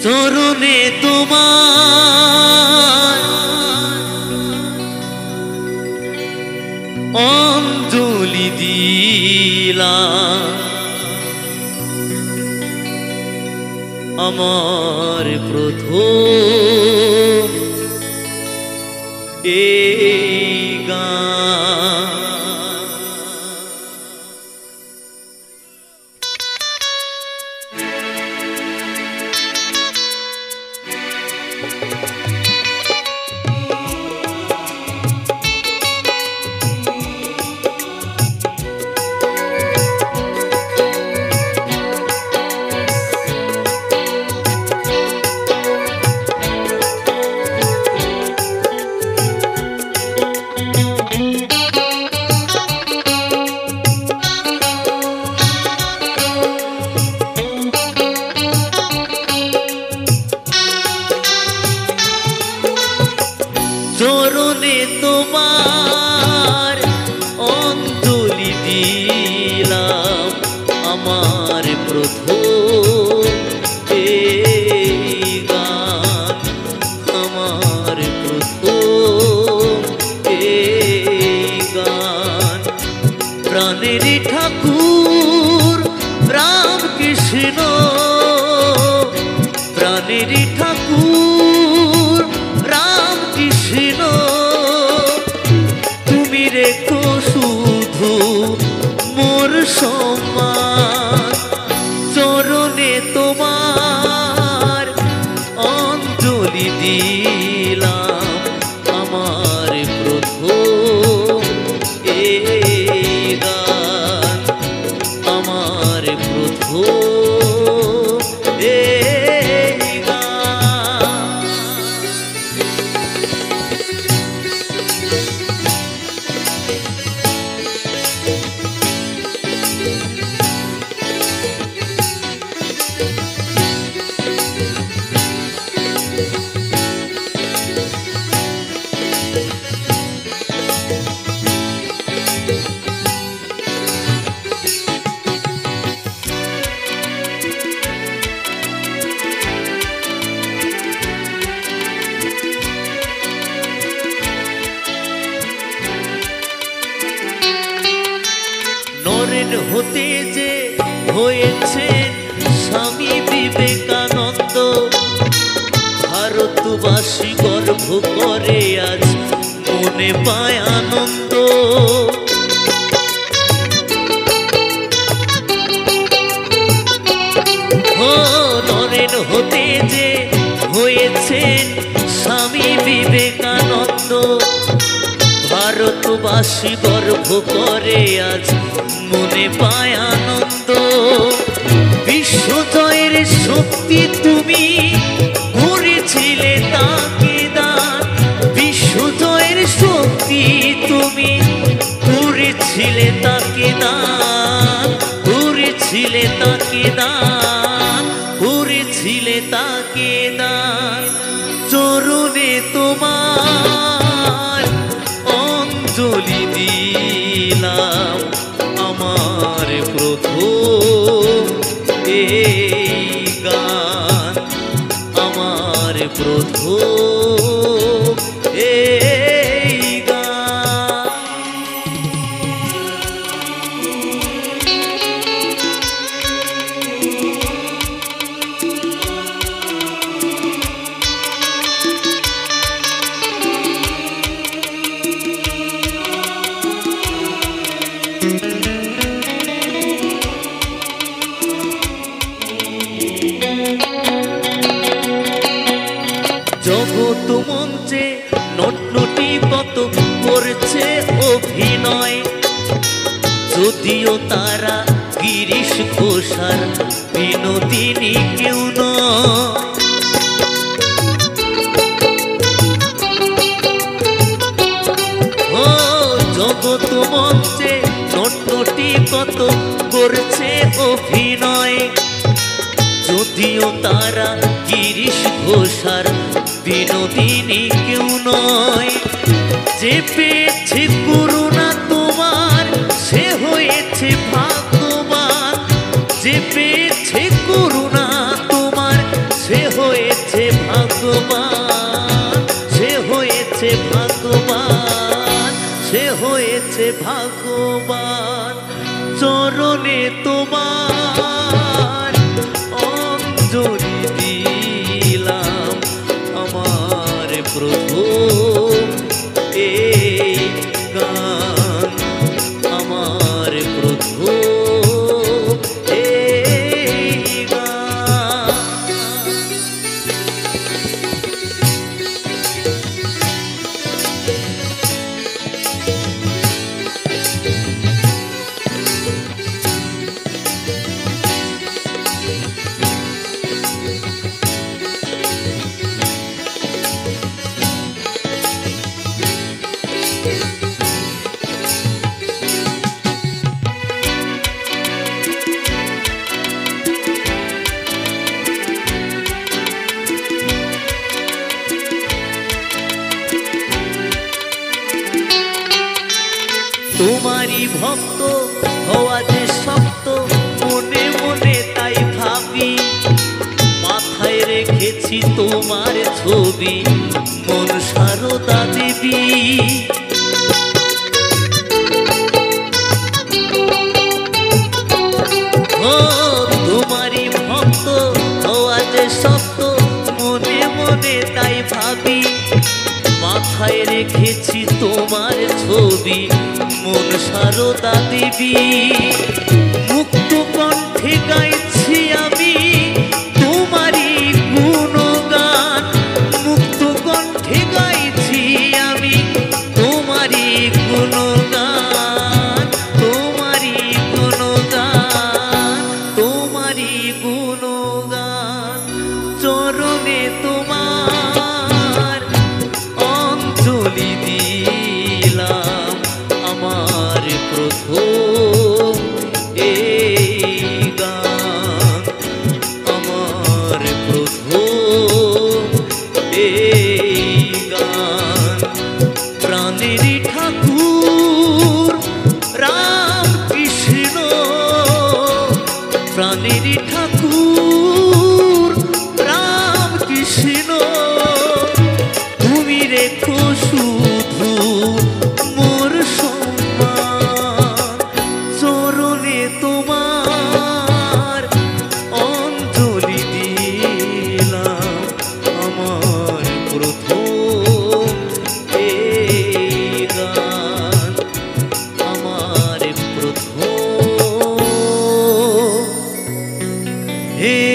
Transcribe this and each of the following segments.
চরণে তোমার অঞ্জলি দিলাম, আমার প্রথম এই গান। চরণে তোমার অঞ্জলি দিলাম, আমার প্রথম এই গান, আমার প্রথম এই গান। প্রাণের ঠাকুর রামকৃষ্ণ, প্রাণের ঠাকুর রামকৃষ্ণ, তুমি রেখো শুধু মোর সম্মান। চরণে তোমার অঞ্জলি দিলাম, আমার প্রথম এই গান, আমার প্রথম এই গান। নরেন হতে যে হয়েছেন স্বামী বিবেকানন্দ, ভারতবাসী গর্ব করে আজ মনে পায় আনন্দ। নরেন হতে যে হয়েছেন স্বামী বিবেকানন্দ, ভারতবাসী গর্ব করে আজ মনে পায় আনন্দ। বিশ্বজয়ের শক্তি তুমি করেছিলে তাকে দান, বিশ্বজয়ের শক্তি তুমি করেছিলে তাকে দান, করেছিলে তাকে দান, করেছিলে তাকে দান। চরণে তোমার অঞ্জলি দিলাম, আমার প্রথম এই গান, আমার প্রথম এই গান। জগৎ মঞ্চে নটনটি কত করছে অভিনয়, যদিও তারা গিরিশ ঘোষার বিনোদিনী কেউ নয়। জগৎ মঞ্চে নটনটি কত করছে অভিনয়, যদিও তারা গিরিশ ঘোষার বিনোদিনী কেউ নয়। যে পেয়েছে করুণা তোমার সে হয়েছে ভাগ্যবান, যে পেয়েছে করুণা তোমার সে হয়ে ভাগ্যবান চরণে তোমার অঞ্জলি দিলাম আমার প্রথম এই গান আমার প্রথম তোমারই ভক্ত হওয়া যে শক্ত মনে মনে তাই ভাবি মাথায় রেখেছি তোমার ছবি মন সারদা দেবী ও তোমারই ভক্ত হওয়া যে শক্ত মনে মনে তাই ভাবি মাথায় রেখেছি তোমার ছবি মন সারদা দেবী মুক্ত কণ্ঠে গাইছি আমি তোমারই গুণগান মুক্ত কণ্ঠে গাইছি আমি তোমারই গুণগান তোমারই গুণগান তোমারই গুণগান চরণে তোমার অঞ্জলি দিলাম আমার প্রথম এই গান আমার প্রথম এই গান প্রাণের ঠাকুর রাম কৃষ্ণ প্রাণের ঠাকুর রাম কৃষ্ণ তুমি রেখো শুধু মোর সম্মান চরণে তোমার অঞ্জলি দিলাম আমার প্রথম এই গান আমার প্রথম এই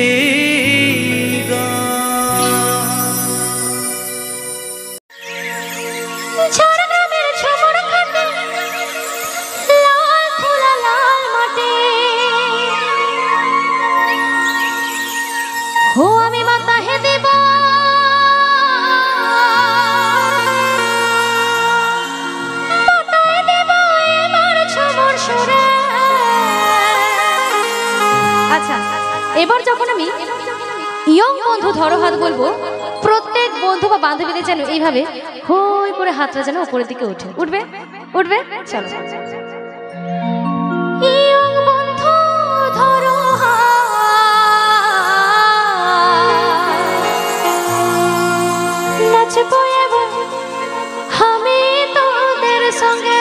গান ঝাড়গ্রামের ঝুমুরখানে লাল খোলা লাল মাঠে হো আমি মাতা হে দেব মাতায় দেব এবার ঝুমুর সুরে আচ্ছা এবার যখন আমি ইয়ং বন্ধু ধরো হাত বলবো প্রত্যেক বন্ধু বা বান্ধবীদের যেন এইভাবে হই করে হাতটা যেন উপরের দিকে উঠে উঠবে উঠবে চলো ইয়ং বন্ধু ধরো নাচবো এবং আমি তোদের সঙ্গে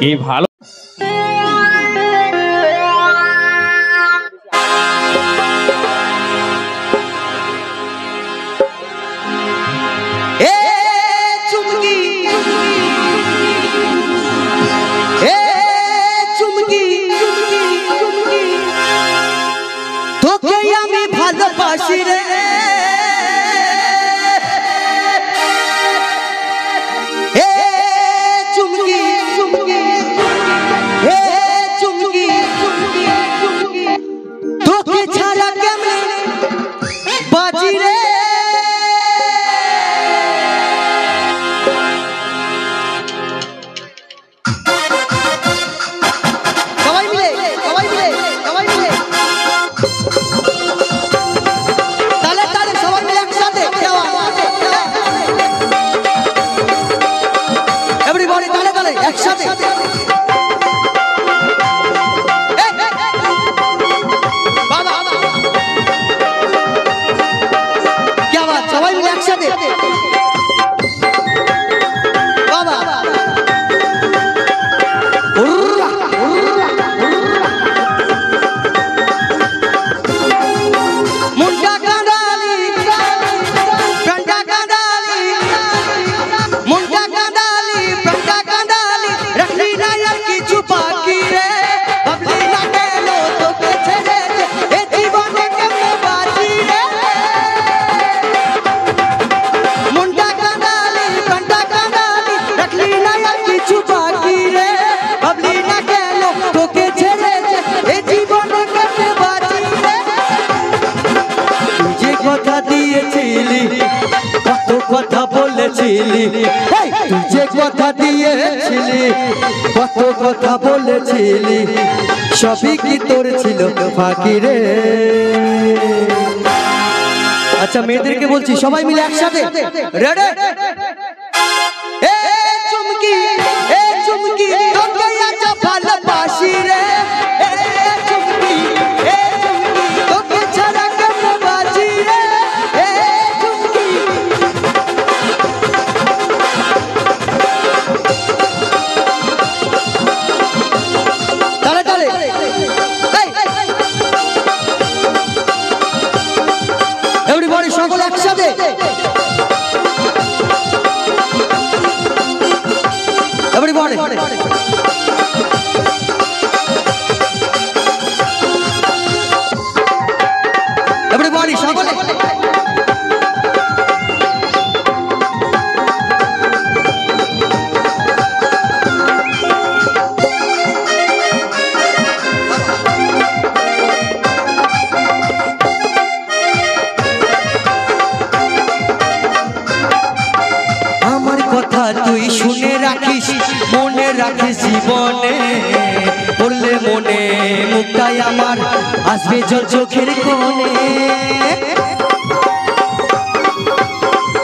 এই ভালো তোকে আমি ভালোবাসি রে চুমকি চুমকি চুমকি তোকে ছাড়া কেমনে বাজি রে সবাই মিলে সবাই মিলে সবাই মিলে তালে তালে সবাই মিলে একসাথে এভরিবডি তালে তালে একসাথে বাবা কি বাত সবাই মিলে একসাথে বাবা मुंडा कांडाली प्रणा कांडाली मुंडा कांडाली प्रणा कांडाली रखली ना की छुपा की रे बबली ना के लो तो के छेड़े ए जीवन के में बाजी रे मुंडा कांडाली प्रणा कांडाली रखली ना की छुपा की रे बबली ना के लो तो के छेड़े ए जीवन के में बाजी रे तुझे কথা দিয়েছিলি কত কথা বলেছিলি তুই কথা দিয়েছিলি কত কথা বলেছিলি সবই কি তোর ছিল ফাঁকি রে আচ্ছা মেয়েদেরকে বলছি সবাই মিলে একসাথে রেডি এ চুমকি তোকে আজ ভালোবাসি রে চুমকি তোকে ছাড়া কেমন বাজি রে চুমকি তালে তালে এভরিবডি সকলে একসাথে এভরিবডি এভরিবডি সকলে আমার কথা তুই শুনে রাখিস মনে রাখিস জীবনে পড়লে মনে মুক্তাই আমার আসবে জল চোখের কোণে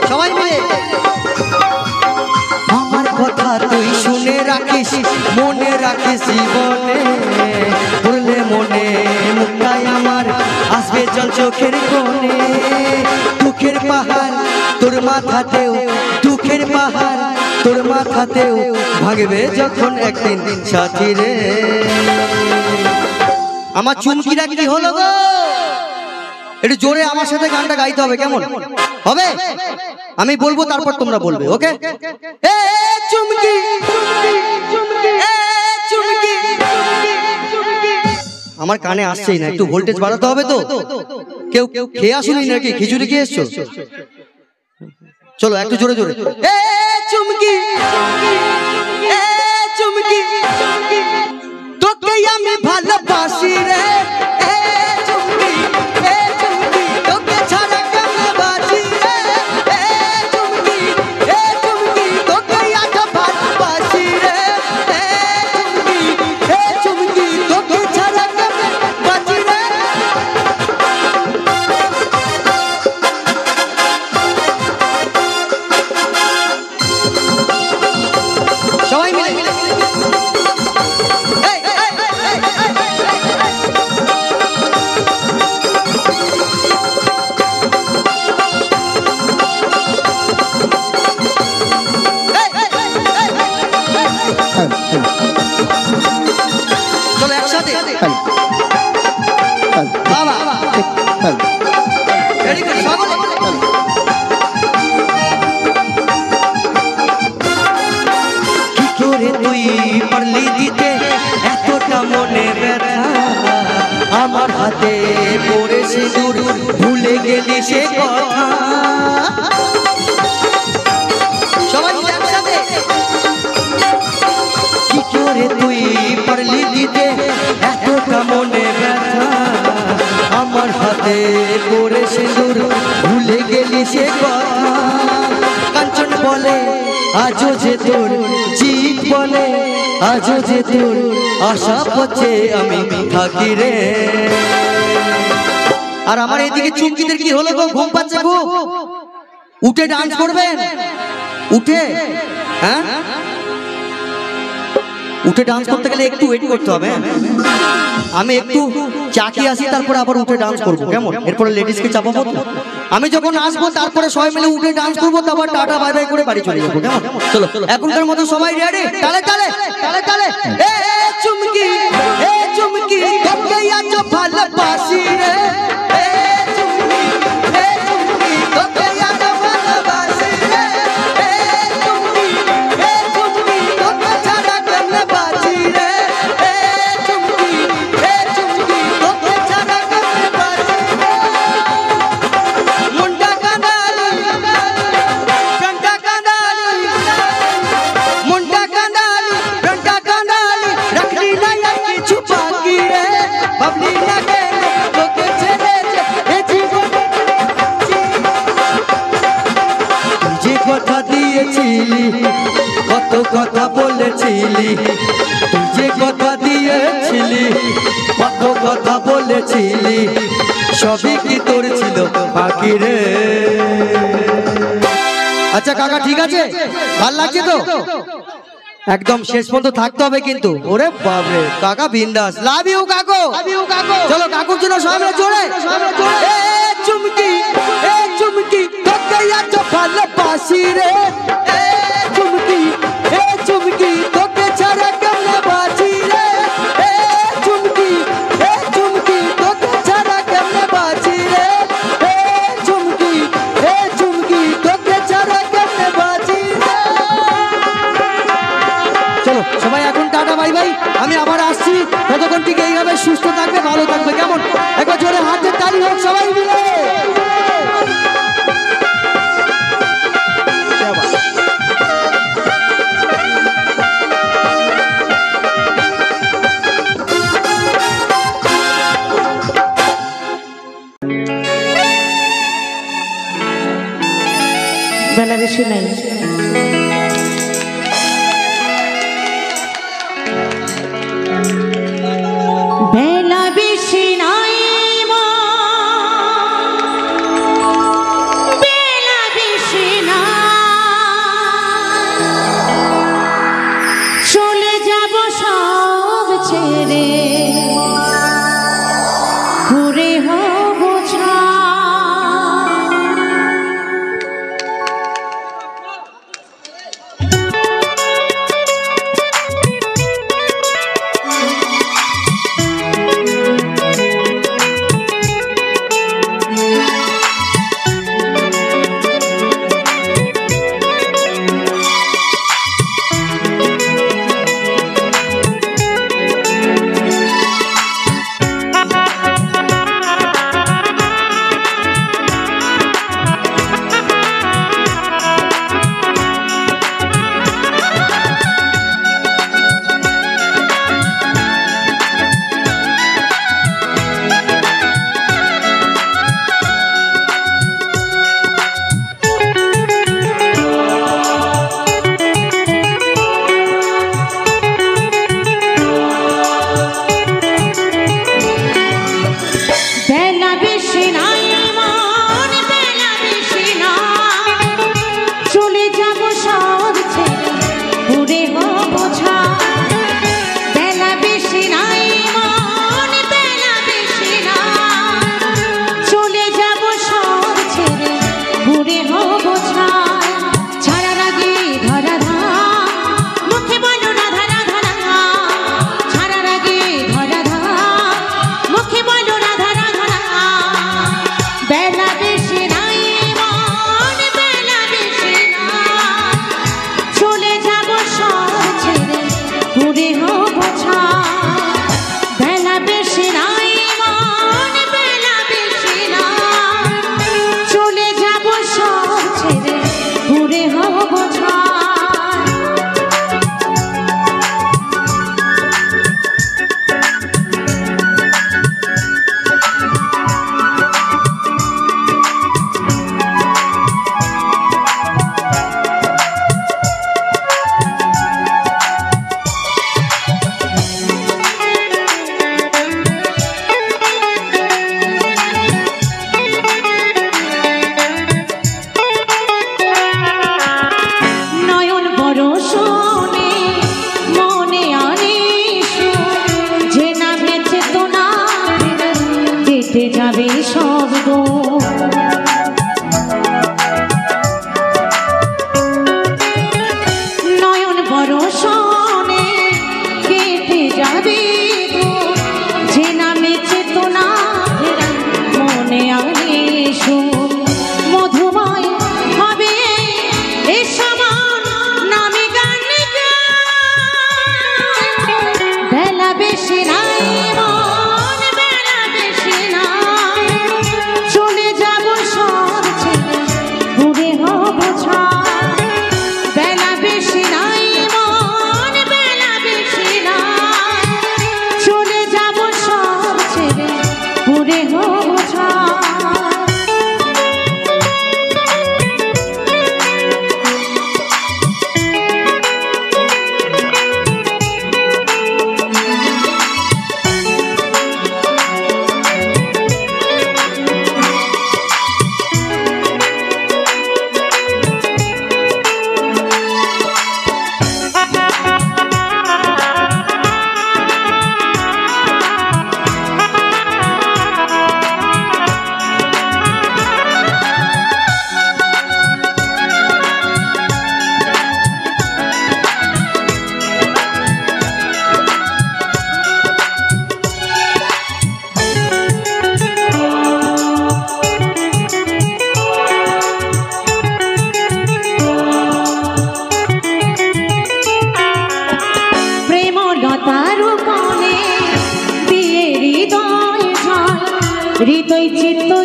সবাই মিলে আমার কথা তুই শুনে রাখিস মনে রাখিস জীবনে পড়লে মনে মুক্তাই আমার আসবে জল চোখের কোণে দুঃখের পাহাড় তোর মাথাতেও দুঃখের পাহাড় তোর মাথাতেও ভাগবে যখন একদিন সাথী রে আমার চুমকিরা কি হলো গো একটু জোরে আমার সাথে গানটা গাইতে হবে কেমন হবে আমি বলবো তারপর তোমরা বলবে ওকে এ চুমকি এ চুমকি আমার কানে আসছেই না একটু ভোল্টেজ বাড়াতে হবে তো কেউ খেয়ে আসুনি নাকি খিচুড়ি খেয়ে এসছো চলো একটু জোরে জোরে এ চুমকি এ চুমকি তোকে আমি ভালোবাসি রে এ চুমকি তোকে ছাড়া কেমন বাজি রে এ চুমকি তোকে আজ ভালোবাসি রে এ চুমকি তোকে ছাড়া কেমন বাজি রে সবাই মিলে আমার হাতে পড়ে সিঁদুর ভুলে গেলি সে কথা। সবাই একসাথে কি করে তুই পারলি দিতে এতটা মনে ব্যথা, আমার হাতে পড়ে সিঁদুর ভুলে গেলি সে কথা। কাঞ্চন বলে আজও যে তোর জিত বলে আজও যে তোর আশা পথে আমি থাকি রে। আর আমার এইদিকে চুমকিদের কি হলো গো? ঘুম পাচ্ছে গো? উঠে ডান্স করবেন? উঠে হ্যাঁ উঠে ডান্স করতে গেলে একটু ওয়েট করতে হবে। আমি একটু চাকি আসি তারপরে আবার উঠে ডান্স করবো, কেমন? এরপরে লেডিসকে চাপাবো তো। আমি যখন আসবো তারপরে সবাই মিলে উঠে ডান্স করবো, তারপর টাটা বাই বাই করে বাড়ি চলে যাবো, কেমন? চলো এখনকার মতো সবাই রেডি? তালে তালে তালে তালে। এ চুমকি এ চুমকি তোকে আজ ভালোবাসি রে। এ চুমকি এ চুমকি তোকে আজ ভালোবাসি রে। এ চুমকি এ চুমকি তোকে ছাড়া কেমনে বাঁচি রে। এ চুমকি এ চুমকি তোকে ছাড়া কেমনে বাঁচি রে। মুন্ডা কানালি গন্ডা কানালি মুন্ডা কানালি গন্ডা কানালি রাখলি না কিছু বাকি রে। ভাবলি না কেন তোকে ছেড়ে এ জীবন যে কথা দিয়েছিলি কত কথা বলেছিলি, তুই যে কথা দিয়েছিলি কত কথা বলেছিলি, সবই কি তোর ছিল বাকি রে। আচ্ছা কাকা ঠিক আছে, ভাল লাগছে তো? একদম শেষ পর্যন্ত থাকতে হবে কিন্তু। ওরে বাপরে কাকা বিন্দাস। লাভ ইউ কাকু। চলো কাকুর জন্য সবাই জোরে এ চুমকি এ চুমকি তোকে আজ ভালোবাসি রে। এ চুমকি এ চুমকি তোকে ছাড়া কেমনে বাঁচি রে। এ চুমকি এ চুমকি তোকে ছাড়া কেমনে বাঁচি রে। এ চুমকি এ চুমকি তোকে ছাড়া কেমনে বাঁচি রে। চলো সবাই এখন টাটা বাই বাই, আমি আবার আসছি। ততক্ষণ ঠিক এইভাবে সুস্থ থাকবে, ভালো থাকবে, কেমন? একবার জোরে হাতের তালি হোক সবাই মিলে। বেলা বেশি নাই। বেলা বেশি নাই মা, বেলা বেশি না, চলে যাব সব ছেড়ে, ঘুরে হব ছাই।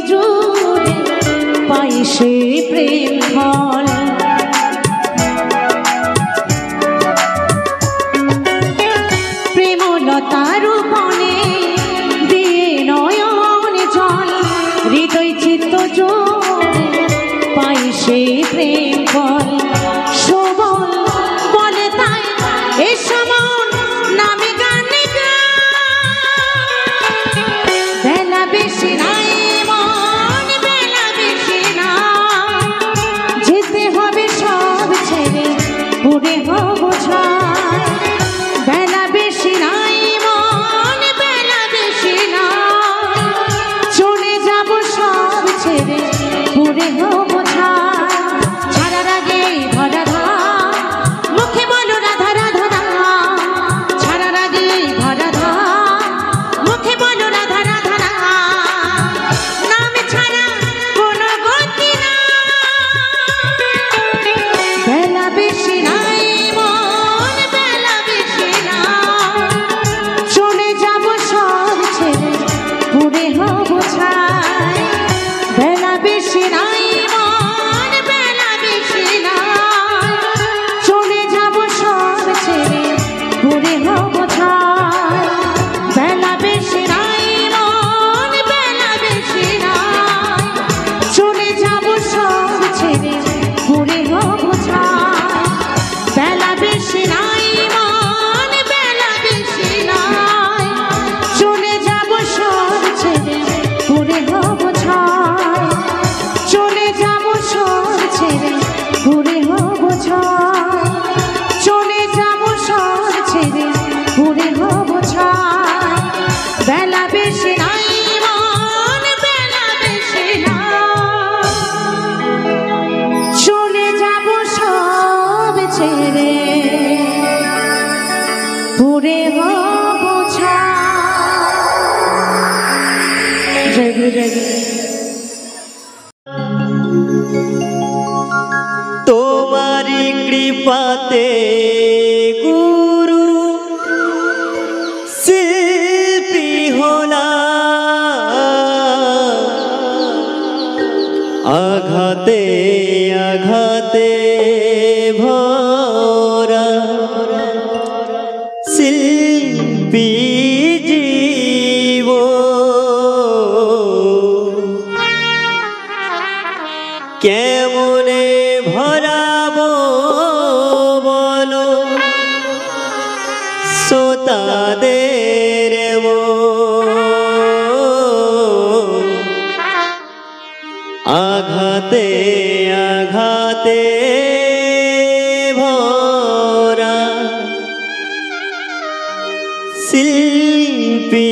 জোরে পাই সে প্রেম ফল। প্রেমলতার বনে দিয়ে নয়ন জল হৃদয় চিত্ত জোরে পাই সে প্রেম ফল। শোভন বলে তাই এ সমন নামে গানে বেলা বেশি নাই মন বেলা বেশি না যেতে হবে সব ছেড়ে পুরে হব ছাই। বেলা বেশি নাই মন বেলা বেশি না চলে যাব সব ছেড়ে পুরে হব ছাই। ছাড়ার আগে ভরা ধার মুখে বলো রাধা রাধা রাধা। ছাড়ার আগে ভরা ধার মুখে বলো রাধা রাধা রাধা। নাম ছাড়া কোনো গতি না বেলা বেশি নাই মন বেলা বেশি না চলে যাব সব ছেড়ে পুরে হব ছাই। বেলা বেশি নাই মন বেলা বেশি না চলে যাব সব ছেড়ে পুরে হব ছাই। বেলা বেশি নাই মন বেলা বেশি না চলে যাব সব ছেড়ে পুরে হব ছাই। বেলা বেশি নাই মন বেলা বেশি না চলে যাব সব ছেড়ে পুরে হব ছাই। চলে যাব সব ছেড়ে পুরে হব ছাই। চলে যাব সব ছেড়ে পুরে হব ছাই। বেলা বেশি নাই মন বেলা বেশি না চলে যাব সব ছেড়ে পুরে হব ছাই। জয় গুরু জয় গুরু। তোমারি কৃপাতে গুরু শিল্পী হলাম। আঘাতে আঘাতে ভরা শিল্পী জীব কেমনে ভরাবো বলো শ্রোতাদের মন। আঘাতে আঘাতে ভরা শিল্পী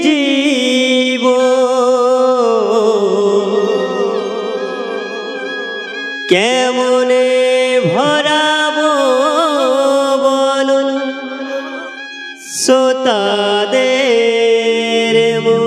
জীব কেমনে ভরাবো বলো শ্রোতাদের মন।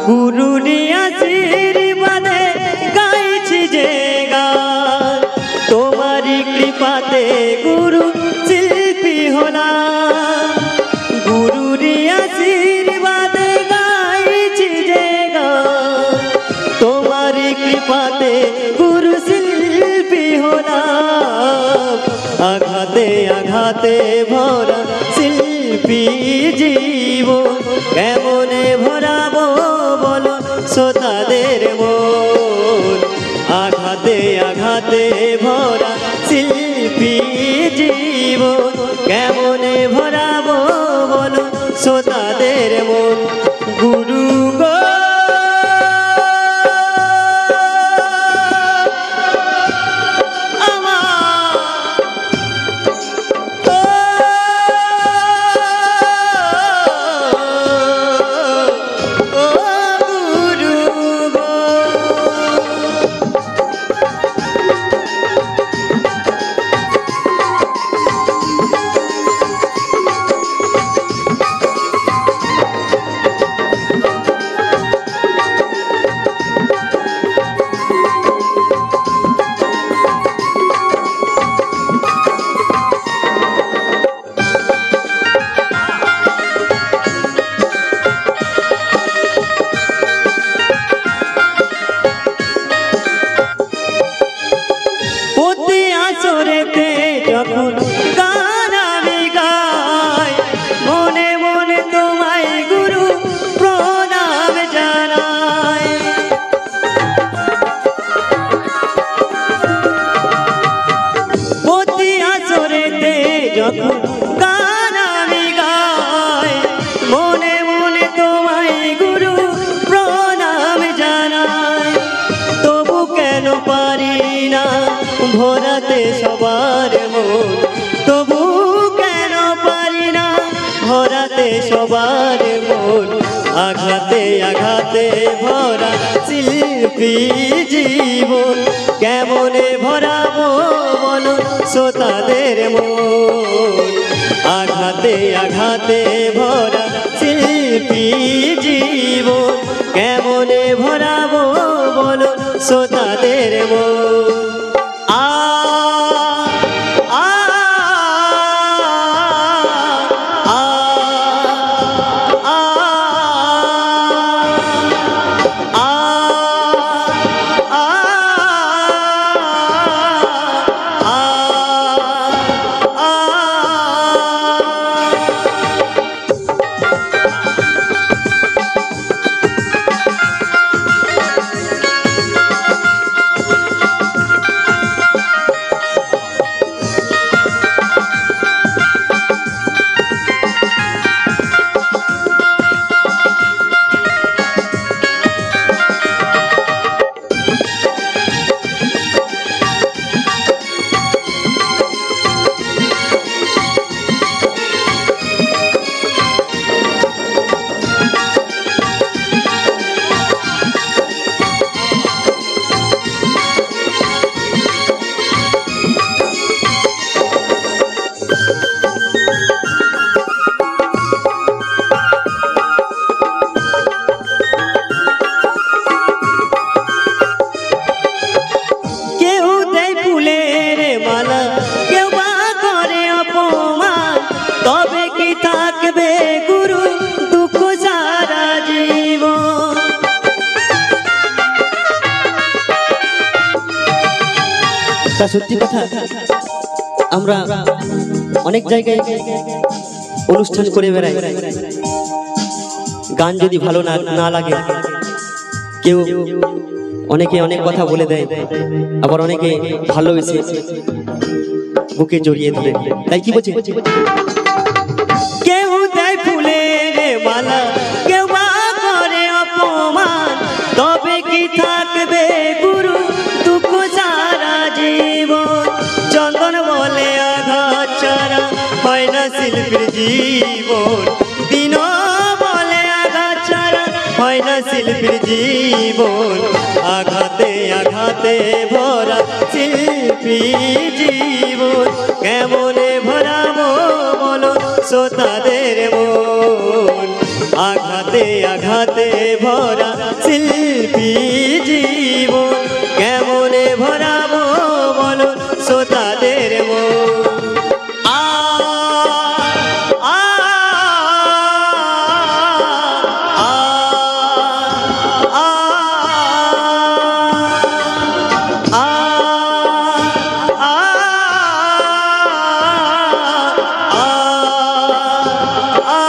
গুরুরি আশীর্বাদে গাইছি যে গান তোমারি কৃপাতে গুরু শিল্পী হলাম। গুরুরি আশীর্বাদে গাইছি যে গান তোমারি কৃপাতে গুরু শিল্পী হলাম। আঘাতে আঘাতে ভরা শিল্পী জীব কেমনে ভরাবো বলো শ্রোতাদের মন। আঘাতে আঘাতে ভরা শিল্পী জীব কেমনে ভরাবো বলো শ্রোতা ভরাতে সবার মন, তবু কেন পারি না ভরাতে সবার মন। আঘাতে আঘাতে ভরা শিল্পী জীবন, কেমনে ভরাবো বলো শ্রোতাদের মন। আঘাতে আঘাতে ভরা শিল্পী জীবন, কেমনে ভরাবো বলো শ্রোতাদের মন। আ আ আ আ সত্যি কথা, আমরা অনেক জায়গায় অনুষ্ঠান করে বেড়াই, গান যদি ভালো না লাগে কেউ অনেকে অনেক কথা বলে দেয়, আবার অনেকে ভালোবেসে বুকে জড়িয়ে ধরে। তাই কি বলছে, কেউ দেয় ফুলের মালা, কেউ বা করে অপমান, তবে কি থাকবে গুরু দুঃখ সারা জীবন। চন্দন বলে আঘাত ছাড়া হয় না শিল্পীর জীবন, দিন বলে আঘাত ছাড়া হয় না শিল্পীর জীবন। আঘাতে আঘাতে ভরা শিল্পী জীবন, কেমনে ভরাবো বলো শ্রোতাদের মন। আঘাতে আঘাতে ভরা শিল্পী জীবন, কেমনে ভরাবো বলো শ্রোতাদের মন। আ আ আ আ আ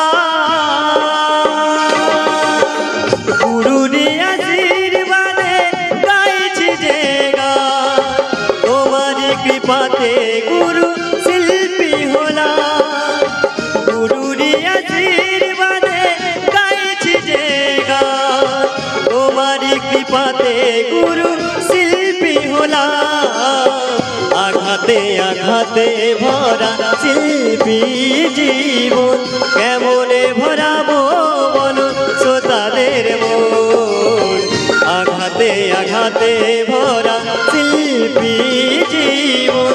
গুরুরি আশীর্বাদে গাইছি যে গান, তোমার কৃপাতে গুরু শিল্পী হলাম। গুরুরি আশীর্বাদে গাইছি যে গান, তোমার কৃপাতে গুরু শিল্পী হলাম। আঘাতে আঘাতে ভরা শিল্পী জীবন, কেমনে ভরাবো বলো শ্রোতাদের মন। আঘাতে আঘাতে ভরা শিল্পী জীবন,